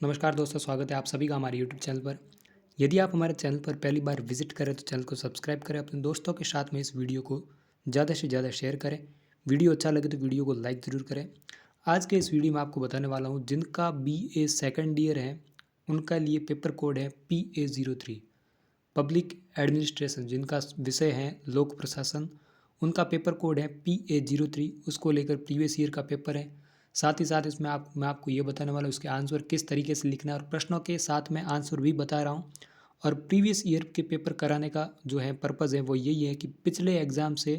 नमस्कार दोस्तों, स्वागत है आप सभी का हमारे यूट्यूब चैनल पर। यदि आप हमारे चैनल पर पहली बार विजिट करें तो चैनल को सब्सक्राइब करें, अपने दोस्तों के साथ में इस वीडियो को ज़्यादा से ज़्यादा शेयर करें। वीडियो अच्छा लगे तो वीडियो को लाइक ज़रूर करें। आज के इस वीडियो में आपको बताने वाला हूँ जिनका BA सेकेंड ईयर है उनका लिए पेपर कोड है PA03। पब्लिक एडमिनिस्ट्रेशन जिनका विषय है लोक प्रशासन, उनका पेपर कोड है PA03। उसको लेकर प्रीवियस ईयर का पेपर है। साथ ही साथ इसमें मैं आपको ये बताने वाला हूँ उसके आंसर किस तरीके से लिखना है और प्रश्नों के साथ में आंसर भी बता रहा हूँ। और प्रीवियस ईयर के पेपर कराने का जो है पर्पज़ है वो यही है कि पिछले एग्ज़ाम से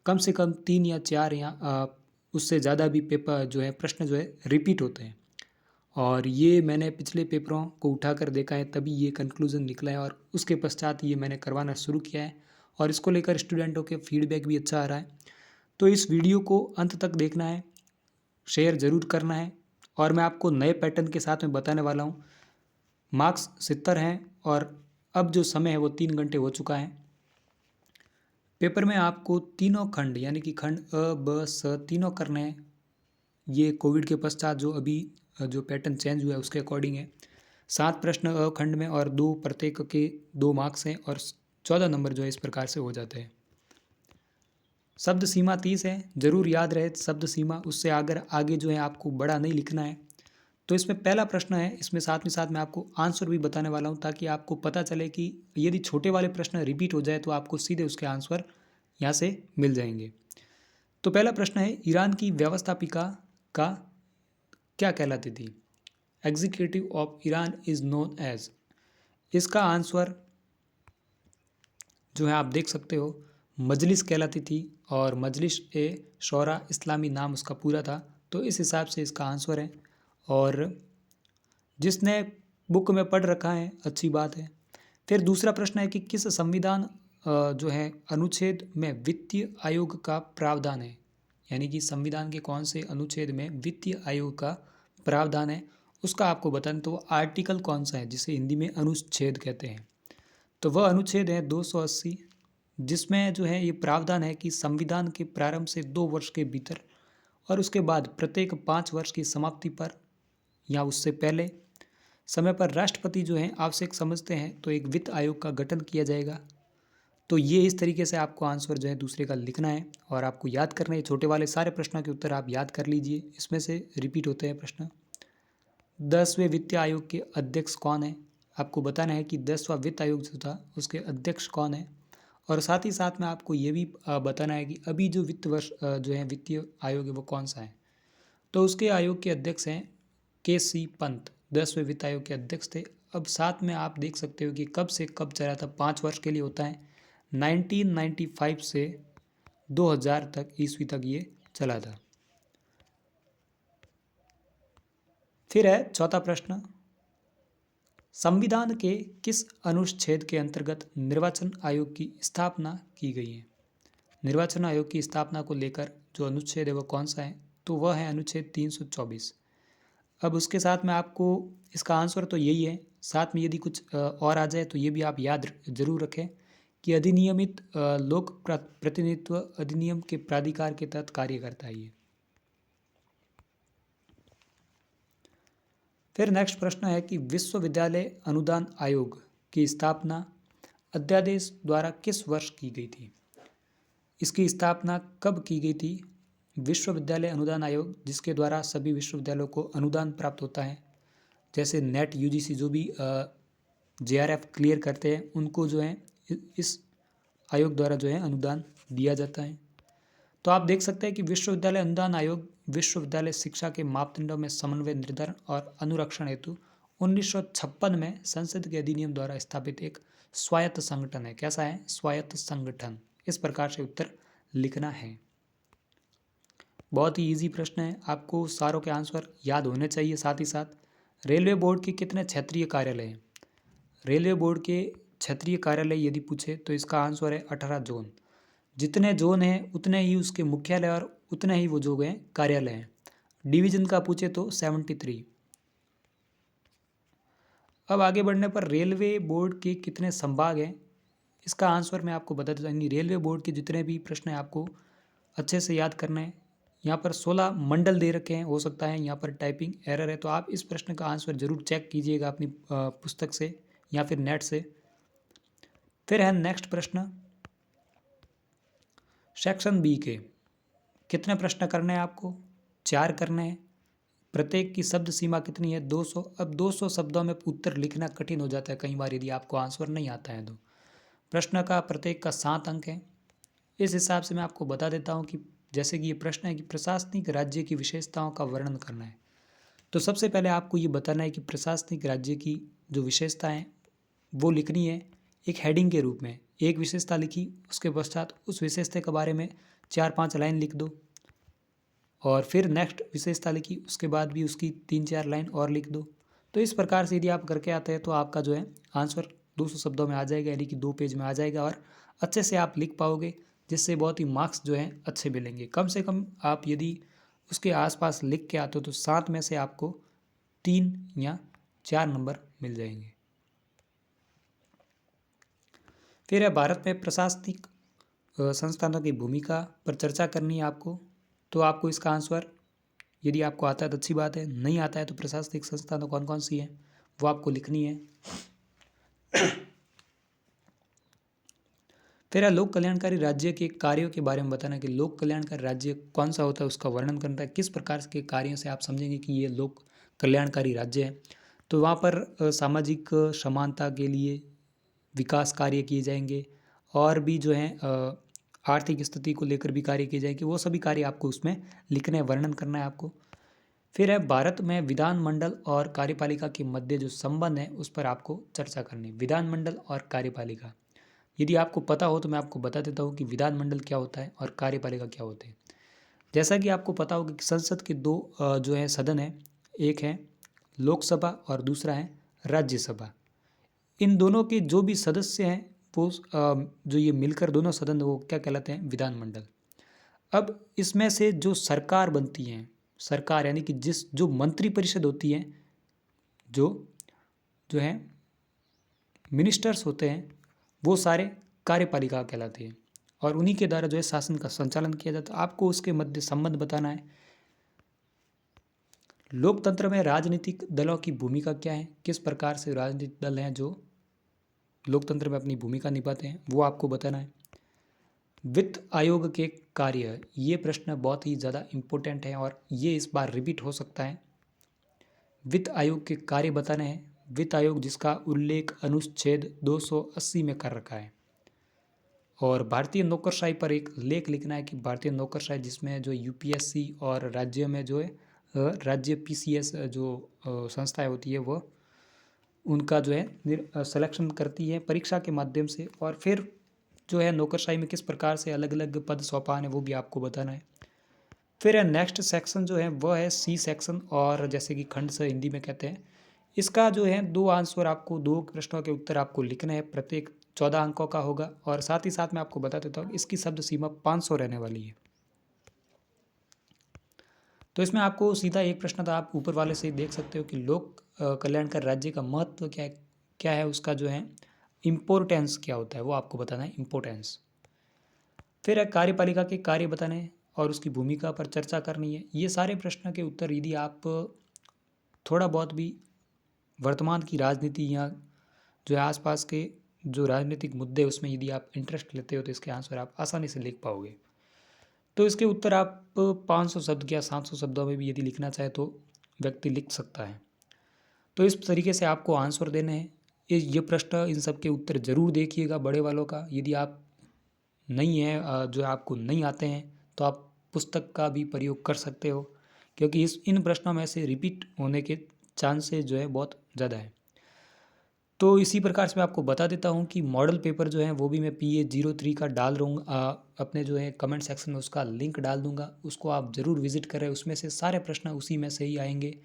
कम 3 या 4 या उससे ज़्यादा भी पेपर जो है प्रश्न जो है रिपीट होते हैं। और ये मैंने पिछले पेपरों को उठाकर देखा है, तभी ये कंक्लूज़न निकला है और उसके पश्चात ये मैंने करवाना शुरू किया है। और इसको लेकर स्टूडेंटों के फीडबैक भी अच्छा आ रहा है। तो इस वीडियो को अंत तक देखना है, शेयर ज़रूर करना है। और मैं आपको नए पैटर्न के साथ में बताने वाला हूँ। मार्क्स 70 हैं और अब जो समय है वो 3 घंटे हो चुका है। पेपर में आपको तीनों खंड यानी कि खंड अ, ब, स तीनों करने हैं। ये कोविड के पश्चात जो अभी जो पैटर्न चेंज हुआ है उसके अकॉर्डिंग है। 7 प्रश्न अ खंड में और 2 प्रत्येक के 2 मार्क्स हैं और 14 नंबर जो है इस प्रकार से हो जाते हैं। शब्द सीमा 30 है, ज़रूर याद रहे शब्द सीमा। उससे अगर आगे जो है आपको बड़ा नहीं लिखना है। तो इसमें पहला प्रश्न है, इसमें साथ में साथ मैं आपको आंसर भी बताने वाला हूँ ताकि आपको पता चले कि यदि छोटे वाले प्रश्न रिपीट हो जाए तो आपको सीधे उसके आंसर यहाँ से मिल जाएंगे। तो पहला प्रश्न है, ईरान की व्यवस्थापिका का क्या कहलाती थी? Executive of Iran is known as. इसका आंसर जो है आप देख सकते हो मजलिस कहलाती थी और मजलिस ए शौरा इस्लामी नाम उसका पूरा था। तो इस हिसाब से इसका आंसर है। और जिसने बुक में पढ़ रखा है अच्छी बात है। फिर दूसरा प्रश्न है कि किस संविधान जो है अनुच्छेद में वित्तीय आयोग का प्रावधान है? यानी कि संविधान के कौन से अनुच्छेद में वित्तीय आयोग का प्रावधान है उसका आपको बताना। तो वो आर्टिकल कौन सा है जिसे हिंदी में अनुच्छेद कहते हैं? तो वह अनुच्छेद है 280, जिसमें जो है ये प्रावधान है कि संविधान के प्रारंभ से 2 वर्ष के भीतर और उसके बाद प्रत्येक 5 वर्ष की समाप्ति पर या उससे पहले समय पर राष्ट्रपति जो हैं आवश्यक समझते हैं तो एक वित्त आयोग का गठन किया जाएगा। तो ये इस तरीके से आपको आंसर जो है दूसरे का लिखना है और आपको याद करना है। छोटे वाले सारे प्रश्नों के उत्तर आप याद कर लीजिए, इसमें से रिपीट होते हैं प्रश्न। 10वें वित्त आयोग के अध्यक्ष कौन है? आपको बताना है कि 10वां वित्त आयोग जो था उसके अध्यक्ष कौन है। और साथ ही साथ में आपको ये भी बताना है कि अभी जो वित्त वर्ष जो है वित्तीय आयोग है वो कौन सा है। तो उसके आयोग के अध्यक्ष हैं KC पंत, 10वें वित्त आयोग के अध्यक्ष थे। अब साथ में आप देख सकते हो कि कब से कब चला था, 5 वर्ष के लिए होता है। 1995 से 2000 तक ईस्वी तक ये चला था। फिर है चौथा प्रश्न, संविधान के किस अनुच्छेद के अंतर्गत निर्वाचन आयोग की स्थापना की गई है? निर्वाचन आयोग की स्थापना को लेकर जो अनुच्छेद है वो कौन सा है? तो वह है अनुच्छेद 324। अब उसके साथ में आपको इसका आंसर तो यही है। साथ में यदि कुछ और आ जाए तो ये भी आप याद जरूर रखें कि अधिनियमित लोक प्रतिनिधित्व अधिनियम के प्राधिकार के तहत कार्य करता है ये। फिर नेक्स्ट प्रश्न है कि विश्वविद्यालय अनुदान आयोग की स्थापना अध्यादेश द्वारा किस वर्ष की गई थी? इसकी स्थापना कब की गई थी? विश्वविद्यालय अनुदान आयोग, जिसके द्वारा सभी विश्वविद्यालयों को अनुदान प्राप्त होता है, जैसे नेट UGC जो भी JRF क्लियर करते हैं उनको जो है इस आयोग द्वारा जो है अनुदान दिया जाता है। तो आप देख सकते हैं कि विश्वविद्यालय अनुदान आयोग विश्वविद्यालय शिक्षा के मापदंडों में समन्वय, निर्धारण और अनुरक्षण हेतु 1956 में संसद के अधिनियम द्वारा स्थापित एक स्वायत्त संगठन है। कैसा है? स्वायत्त संगठन। इस प्रकार से उत्तर लिखना है। बहुत ही इजी प्रश्न है, आपको सारों के आंसर याद होने चाहिए। साथ ही साथ रेलवे बोर्ड के कितने क्षेत्रीय कार्यालय हैं? रेलवे बोर्ड के क्षेत्रीय कार्यालय यदि पूछे तो इसका आंसर है 18 जोन। जितने जोन हैं उतने ही उसके मुख्यालय और उतने ही वो जो गए कार्यालय हैं। डिवीजन का पूछे तो 73। अब आगे बढ़ने पर रेलवे बोर्ड के कितने संभाग हैं? इसका आंसर मैं आपको बता देता हूँ। रेलवे बोर्ड के जितने भी प्रश्न हैं आपको अच्छे से याद करना है। यहाँ पर 16 मंडल दे रखे हैं, हो सकता है यहाँ पर टाइपिंग एरर है, तो आप इस प्रश्न का आंसर जरूर चेक कीजिएगा अपनी पुस्तक से या फिर नेट से। फिर है नेक्स्ट प्रश्न सेक्शन बी के। कितने प्रश्न करने हैं आपको? 4 करने हैं। प्रत्येक की शब्द सीमा कितनी है? 200। अब 200 शब्दों में उत्तर लिखना कठिन हो जाता है कई बार यदि आपको आंसर नहीं आता है तो। प्रश्न का प्रत्येक का 7 अंक है। इस हिसाब से मैं आपको बता देता हूँ कि जैसे कि ये प्रश्न है कि प्रशासनिक राज्य की विशेषताओं का वर्णन करना है, तो सबसे पहले आपको ये बताना है कि प्रशासनिक राज्य की जो विशेषता है वो लिखनी है एक हेडिंग के रूप में। एक विशेषता लिखी, उसके पश्चात उस विशेषता के बारे में 4-5 लाइन लिख दो, और फिर नेक्स्ट विशेषता लिखी, उसके बाद भी उसकी 3-4 लाइन और लिख दो। तो इस प्रकार से यदि आप करके आते हैं तो आपका जो है आंसर 200 शब्दों में आ जाएगा, यानी कि 2 पेज में आ जाएगा, और अच्छे से आप लिख पाओगे, जिससे बहुत ही मार्क्स जो हैं अच्छे मिलेंगे। कम से कम आप यदि उसके आसपास लिख के आते हो तो 7 में से आपको 3 या 4 नंबर मिल जाएंगे। फिर है भारत में प्रशासनिक संस्थानों की भूमिका पर चर्चा करनी है आपको। तो आपको इसका आंसर यदि आपको आता है तो अच्छी बात है, नहीं आता है तो प्रशासनिक संस्थानों कौन कौन सी हैं वो आपको लिखनी है। फिर है लोक कल्याणकारी राज्य के कार्यों के बारे में बताना कि लोक कल्याणकारी राज्य कौन सा होता है, उसका वर्णन करना है, किस प्रकार के कार्यों से आप समझेंगे कि ये लोक कल्याणकारी राज्य है। तो वहाँ पर सामाजिक समानता के लिए विकास कार्य किए जाएंगे, और भी जो है आर्थिक स्थिति को लेकर भी कार्य किए जाएंगे, वो सभी कार्य आपको उसमें लिखने वर्णन करना है आपको। फिर है भारत में विधानमंडल और कार्यपालिका के मध्य जो संबंध है उस पर आपको चर्चा करनी है। विधानमंडल और कार्यपालिका यदि आपको पता हो तो मैं आपको बता देता हूँ कि विधानमंडल क्या होता है और कार्यपालिका क्या होते हैं। जैसा कि आपको पता होगा कि संसद के दो जो है सदन है, एक है लोकसभा और दूसरा है राज्यसभा। इन दोनों के जो भी सदस्य हैं वो जो ये मिलकर दोनों सदन वो क्या कहलाते हैं? विधानमंडल। अब इसमें से जो सरकार बनती है, सरकार यानी कि जो मंत्रिपरिषद होती है, जो जो है मिनिस्टर्स होते हैं, वो सारे कार्यपालिका कहलाते हैं, और उन्हीं के द्वारा जो है शासन का संचालन किया जाता है। आपको उसके मध्य संबंध बताना है। लोकतंत्र में राजनीतिक दलों की भूमिका क्या है, किस प्रकार से राजनीतिक दल हैं जो लोकतंत्र में अपनी भूमिका निभाते हैं, वो आपको बताना है। वित्त आयोग के कार्य, ये प्रश्न बहुत ही ज़्यादा इम्पोर्टेंट है और ये इस बार रिपीट हो सकता है। वित्त आयोग के कार्य बताने हैं। वित्त आयोग जिसका उल्लेख अनुच्छेद 280 में कर रखा है, और भारतीय नौकरशाही पर एक लेख लिखना है कि भारतीय नौकरशाही जिसमें जो यूपीएससी और राज्य में जो है राज्य पीसीएस जो संस्थाएं होती है वो उनका जो है सिलेक्शन करती है परीक्षा के माध्यम से, और फिर जो है नौकरशाही में किस प्रकार से अलग अलग पद सोपान है वो भी आपको बताना है। फिर है नेक्स्ट सेक्शन जो है वह है सी सेक्शन, और जैसे कि खंड से हिंदी में कहते हैं। इसका जो है 2 आंसर आपको, 2 प्रश्नों के उत्तर आपको लिखने हैं, प्रत्येक 14 अंकों का होगा, और साथ ही साथ मैं आपको बता देता हूँ इसकी शब्द सीमा 500 रहने वाली है। तो इसमें आपको सीधा एक प्रश्न था, आप ऊपर वाले से देख सकते हो कि लोक कल्याणकारी राज्य का महत्व क्या है उसका जो है इम्पोर्टेंस क्या होता है वो आपको बताना है, इम्पोर्टेंस। फिर है कार्यपालिका के कार्य बताने हैं और उसकी भूमिका पर चर्चा करनी है। ये सारे प्रश्न के उत्तर यदि आप थोड़ा बहुत भी वर्तमान की राजनीति या जो है आसपास के जो राजनीतिक मुद्दे उसमें यदि आप इंटरेस्ट लेते हो तो इसके आंसर आप आसानी से लिख पाओगे। तो इसके उत्तर आप 500 शब्द या 700 शब्दों में भी यदि लिखना चाहे तो व्यक्ति लिख सकता है। तो इस तरीके से आपको आंसर देने हैं। ये प्रश्न इन सब के उत्तर जरूर देखिएगा बड़े वालों का। यदि आप नहीं है जो आपको नहीं आते हैं तो आप पुस्तक का भी प्रयोग कर सकते हो, क्योंकि इन प्रश्नों में से रिपीट होने के चांसेस जो है बहुत ज़्यादा है। तो इसी प्रकार से मैं आपको बता देता हूँ कि मॉडल पेपर जो है वो भी मैं PA03 का डाल दूँगा अपने जो है कमेंट सेक्शन में, उसका लिंक डाल दूँगा, उसको आप ज़रूर विजिट करें। उसमें से सारे प्रश्न उसी में से ही आएंगे।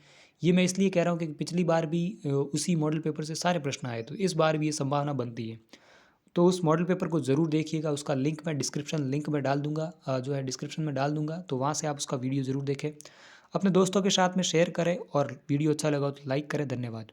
ये मैं इसलिए कह रहा हूँ कि पिछली बार भी उसी मॉडल पेपर से सारे प्रश्न आए, तो इस बार भी ये संभावना बनती है। तो उस मॉडल पेपर को ज़रूर देखिएगा, उसका लिंक मैं डिस्क्रिप्शन लिंक में डाल दूँगा, जो है डिस्क्रिप्शन में डाल दूँगा, तो वहाँ से आप उसका वीडियो ज़रूर देखें। अपने दोस्तों के साथ में शेयर करें, और वीडियो अच्छा लगा तो लाइक करें। धन्यवाद।